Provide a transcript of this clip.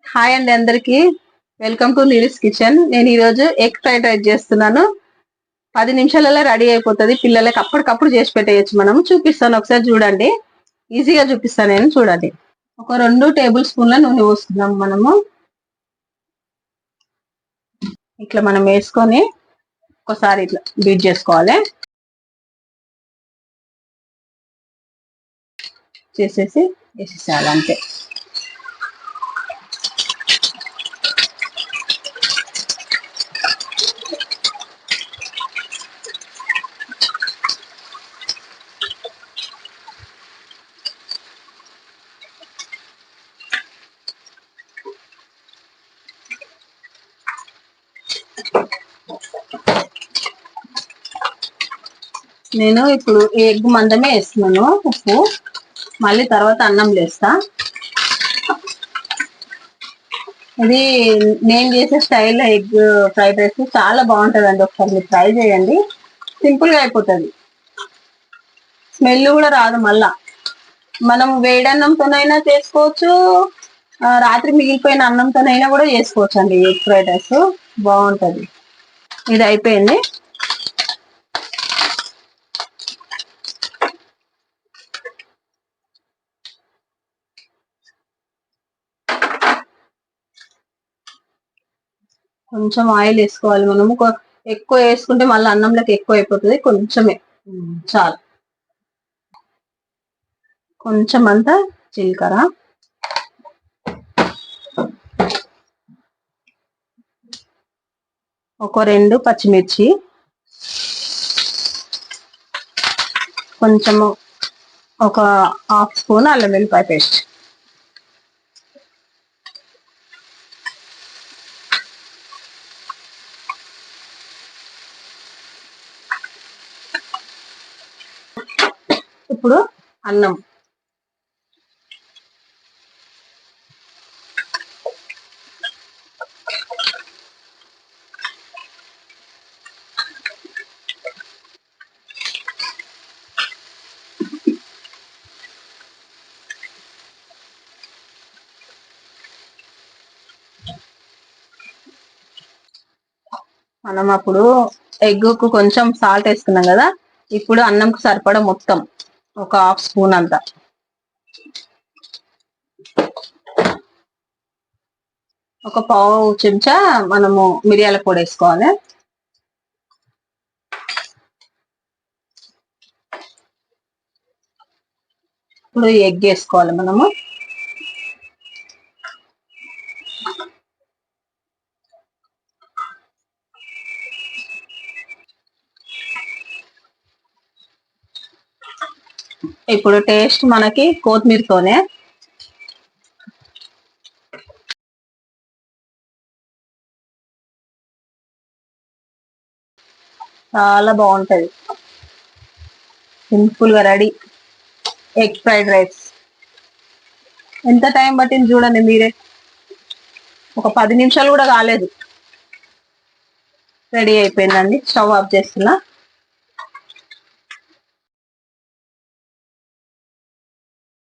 Hi అండి అందరికి. Welcome to Neeli's kitchen. నేను ఈరోజు ఎగ్ ఫ్రైడ్ రైస్ చేస్తున్నాను. 10 నిమిషాలలో రెడీ అయిపోతుంది. పిల్లలకి అప్పటికప్పుడు చేసి పెట్టేయచ్చు. మనం చూపిస్తాను, ఒకసారి చూడండి. ఈజీగా చూపిస్తాను నేను, చూడండి. ఒక 2 టేబుల్ స్పూన్ల నూనె పోస్తున్నాం. మనము ఇట్లా మనం వేసుకొని ఒకసారి ఇట్లా బీట్ చేసుకోవాలి. చేసేసి వేసేసాలి అంతే. నేను ఇప్పుడు ఎగ్ మందమే వేస్తున్నాను ఉప్పు. మళ్ళీ తర్వాత అన్నం వేస్తా. ఇది నేను చేసే స్టైల్లో ఎగ్ ఫ్రైడ్ రైస్ చాలా బాగుంటుందండి. ఒకసారి మీరు ట్రై చేయండి. సింపుల్ గా అయిపోతుంది. స్మెల్ కూడా రాదు. మళ్ళా మనం వేడన్నంతోనైనా చేసుకోవచ్చు, రాత్రి మిగిలిపోయిన అన్నంతోనైనా కూడా చేసుకోవచ్చు అండి. ఎగ్ ఫ్రైడ్ రైస్ బాగుంటది. ఇది అయిపోయింది. కొంచెం ఆయిల్ వేసుకోవాలి మనము. ఎక్కువ వేసుకుంటే మళ్ళీ అన్నంలోకి ఎక్కువ అయిపోతుంది. కొంచెమే చాలు. కొంచెం అంతా జీలకర్ర, ఒక 2 పచ్చిమిర్చి, కొంచెము ఒక హాఫ్ స్పూన్ అల్లం వెల్లిపాయ పేస్ట్, ఇప్పుడు అన్నం మనం అప్పుడు ఎగ్గుకు కొంచెం సాల్ట్ వేసుకున్నాం కదా. ఇప్పుడు అన్నంకు సరిపడా మొత్తం ఒక హాఫ్ స్పూన్ అంతా, ఒక పావు చెంచా మనము మిరియాల పొడి వేసుకోవాలి. ఇప్పుడు ఎగ్ వేసుకోవాలి మనము. ఇప్పుడు టేస్ట్ మనకి కొత్తిమీరతోనే. చాలా బాగుంటది. సింపుల్ గా రెడీ ఎగ్ ఫ్రైడ్ రైస్. ఎంత టైం పట్టింది చూడండి మీరే. ఒక 10 నిమిషాలు కూడా కాలేదు, రెడీ అయిపోయిందండి. స్టవ్ ఆఫ్ చేస్తున్నా.